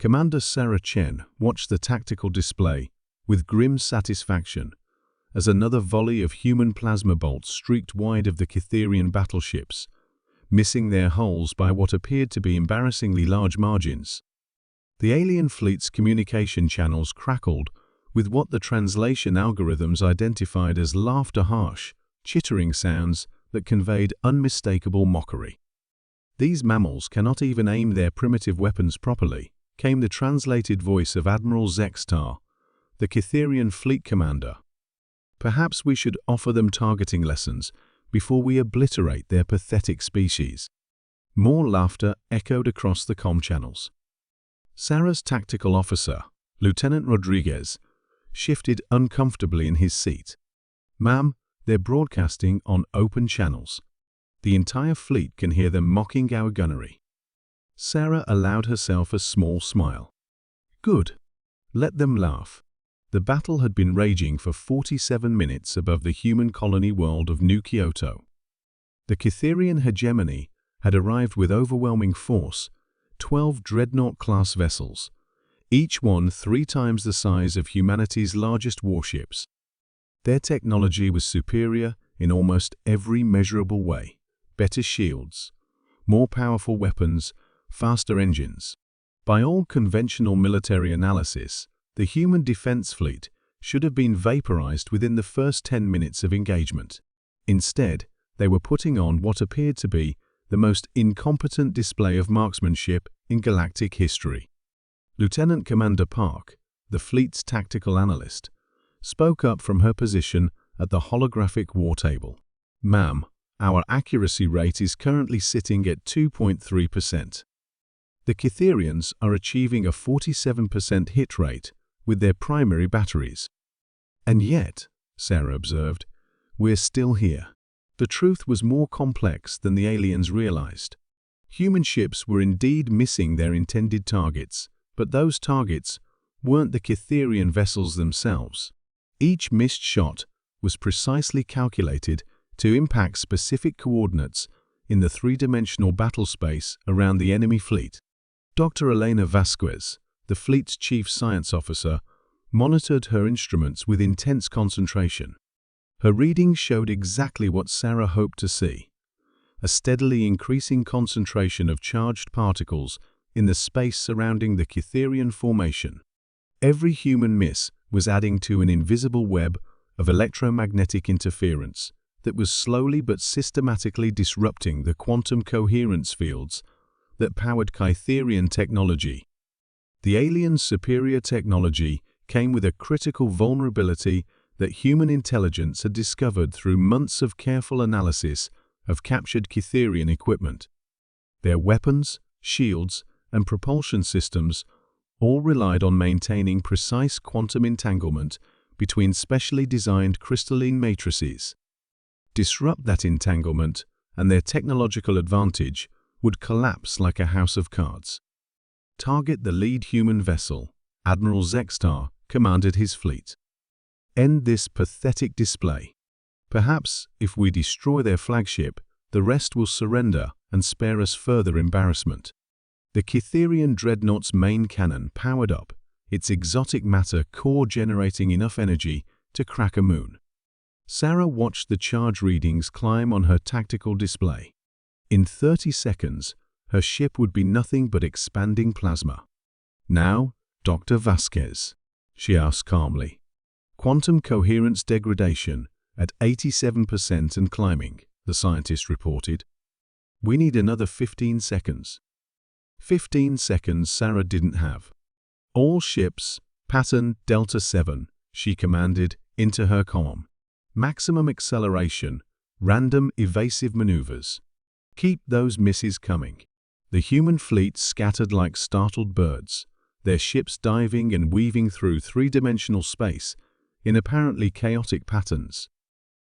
Commander Sarah Chen watched the tactical display with grim satisfaction as another volley of human plasma bolts streaked wide of the Cytherian battleships, missing their hulls by what appeared to be embarrassingly large margins. The alien fleet's communication channels crackled with what the translation algorithms identified as laughter-harsh, chittering sounds that conveyed unmistakable mockery. "These mammals cannot even aim their primitive weapons properly," came the translated voice of Admiral Zextar, the Cytherian fleet commander. "Perhaps we should offer them targeting lessons before we obliterate their pathetic species." More laughter echoed across the comm channels. Sarah's tactical officer, Lieutenant Rodriguez, shifted uncomfortably in his seat. "Ma'am, they're broadcasting on open channels. The entire fleet can hear them mocking our gunnery." Sarah allowed herself a small smile. Good. Let them laugh. The battle had been raging for 47 minutes above the human colony world of New Kyoto. The Cytherian hegemony had arrived with overwhelming force, 12 dreadnought-class vessels, each one 3 times the size of humanity's largest warships. Their technology was superior in almost every measurable way: better shields, more powerful weapons, faster engines. By all conventional military analysis, the human defense fleet should have been vaporized within the first 10 minutes of engagement. Instead, they were putting on what appeared to be the most incompetent display of marksmanship in galactic history. Lieutenant Commander Park, the fleet's tactical analyst, spoke up from her position at the holographic war table. "Ma'am, our accuracy rate is currently sitting at 2.3%. The Cytherians are achieving a 47% hit rate with their primary batteries." "And yet," Sarah observed, "we're still here." The truth was more complex than the aliens realized. Human ships were indeed missing their intended targets, but those targets weren't the Cytherian vessels themselves. Each missed shot was precisely calculated to impact specific coordinates in the 3-dimensional battle space around the enemy fleet. Dr. Elena Vasquez, the fleet's chief science officer, monitored her instruments with intense concentration. Her readings showed exactly what Sarah hoped to see: a steadily increasing concentration of charged particles in the space surrounding the Cytherian formation. Every human miss was adding to an invisible web of electromagnetic interference that was slowly but systematically disrupting the quantum coherence fields that powered Cytherian technology. The aliens' superior technology came with a critical vulnerability that human intelligence had discovered through months of careful analysis of captured Cytherian equipment. Their weapons, shields, and propulsion systems all relied on maintaining precise quantum entanglement between specially designed crystalline matrices. Disrupt that entanglement, and their technological advantage would collapse like a house of cards. Target the lead human vessel. Admiral Zextar commanded his fleet. End this pathetic display. Perhaps, if we destroy their flagship, the rest will surrender and spare us further embarrassment. The Cytherian dreadnought's main cannon powered up, its exotic matter core generating enough energy to crack a moon. Sarah watched the charge readings climb on her tactical display. In 30 seconds, her ship would be nothing but expanding plasma. "Now, Dr. Vasquez," she asked calmly. "Quantum coherence degradation at 87% and climbing," the scientist reported. "We need another 15 seconds. 15 seconds Sarah didn't have. "All ships, pattern Delta 7, she commanded into her comm. "Maximum acceleration, random evasive maneuvers. Keep those misses coming." The human fleet scattered like startled birds, their ships diving and weaving through 3-dimensional space in apparently chaotic patterns.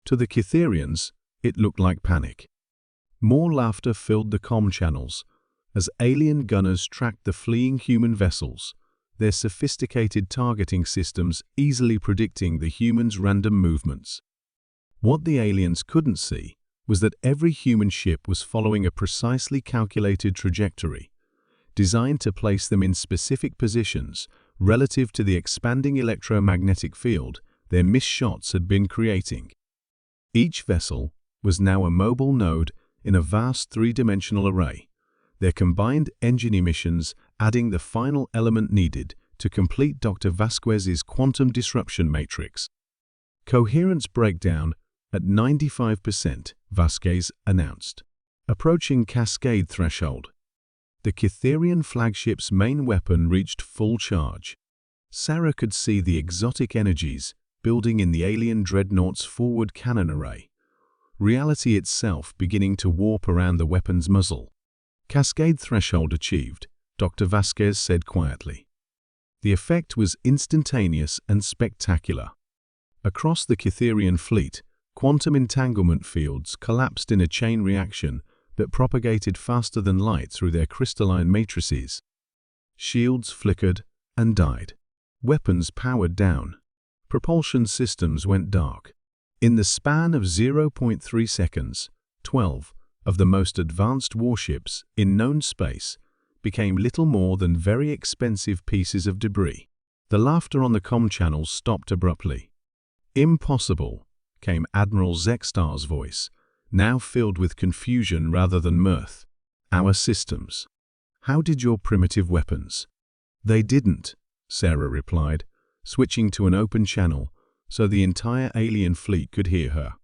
To the Cytherians, it looked like panic. More laughter filled the comm channels as alien gunners tracked the fleeing human vessels, their sophisticated targeting systems easily predicting the humans' random movements. What the aliens couldn't see was that every human ship was following a precisely calculated trajectory, designed to place them in specific positions relative to the expanding electromagnetic field their missed shots had been creating. Each vessel was now a mobile node in a vast three-dimensional array, their combined engine emissions adding the final element needed to complete Dr. Vasquez's quantum disruption matrix. Coherence breakdown at 95%, Vasquez announced, approaching cascade threshold. The Cytherian flagship's main weapon reached full charge. Sarah could see the exotic energies building in the alien dreadnought's forward cannon array, reality itself beginning to warp around the weapon's muzzle. Cascade threshold achieved, Dr. Vasquez said quietly. The effect was instantaneous and spectacular. Across the Cytherian fleet, quantum entanglement fields collapsed in a chain reaction that propagated faster than light through their crystalline matrices. Shields flickered and died. Weapons powered down. Propulsion systems went dark. In the span of 0.3 seconds, 12 of the most advanced warships in known space became little more than very expensive pieces of debris. The laughter on the comm channels stopped abruptly. "Impossible," came Admiral Zextar's voice, now filled with confusion rather than mirth. "Our systems. How did your primitive weapons?" "They didn't," Sarah replied, switching to an open channel so the entire alien fleet could hear her.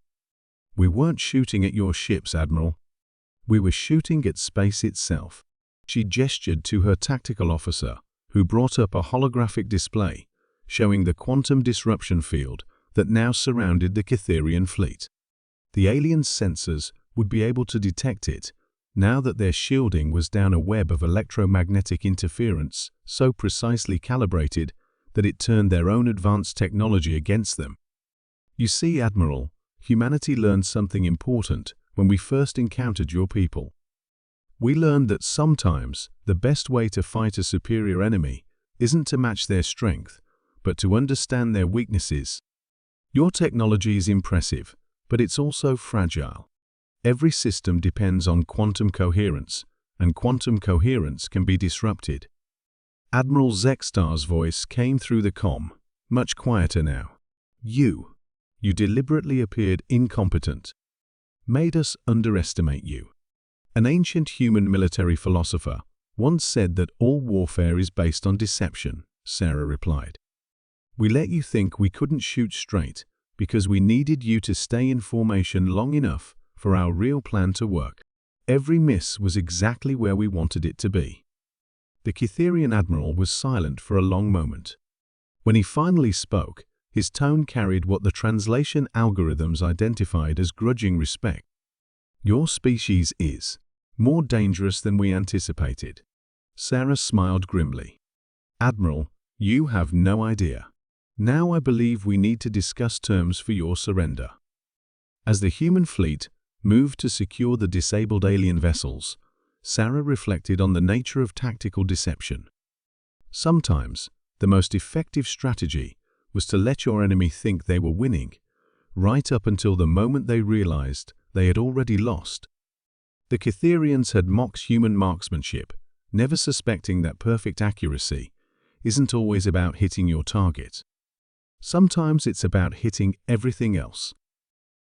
"We weren't shooting at your ships, Admiral. We were shooting at space itself." She gestured to her tactical officer, who brought up a holographic display showing the quantum disruption field that now surrounded the Cytherian fleet. The aliens' sensors would be able to detect it, now that their shielding was down a web of electromagnetic interference so precisely calibrated that it turned their own advanced technology against them. "You see, Admiral, humanity learned something important when we first encountered your people. We learned that sometimes the best way to fight a superior enemy isn't to match their strength, but to understand their weaknesses. Your technology is impressive, but it's also fragile. Every system depends on quantum coherence, and quantum coherence can be disrupted." Admiral Zextar's voice came through the comm, much quieter now. You deliberately appeared incompetent. Made us underestimate you. An ancient human military philosopher once said that all warfare is based on deception, Sarah replied. "We let you think we couldn't shoot straight because we needed you to stay in formation long enough for our real plan to work. Every miss was exactly where we wanted it to be." The Cytherian admiral was silent for a long moment. When he finally spoke, his tone carried what the translation algorithms identified as grudging respect. "Your species is more dangerous than we anticipated." Sarah smiled grimly. "Admiral, you have no idea. Now I believe we need to discuss terms for your surrender." As the human fleet moved to secure the disabled alien vessels, Sarah reflected on the nature of tactical deception. Sometimes, the most effective strategy was to let your enemy think they were winning, right up until the moment they realized they had already lost. The Cytherians had mocked human marksmanship, never suspecting that perfect accuracy isn't always about hitting your target. Sometimes it's about hitting everything else.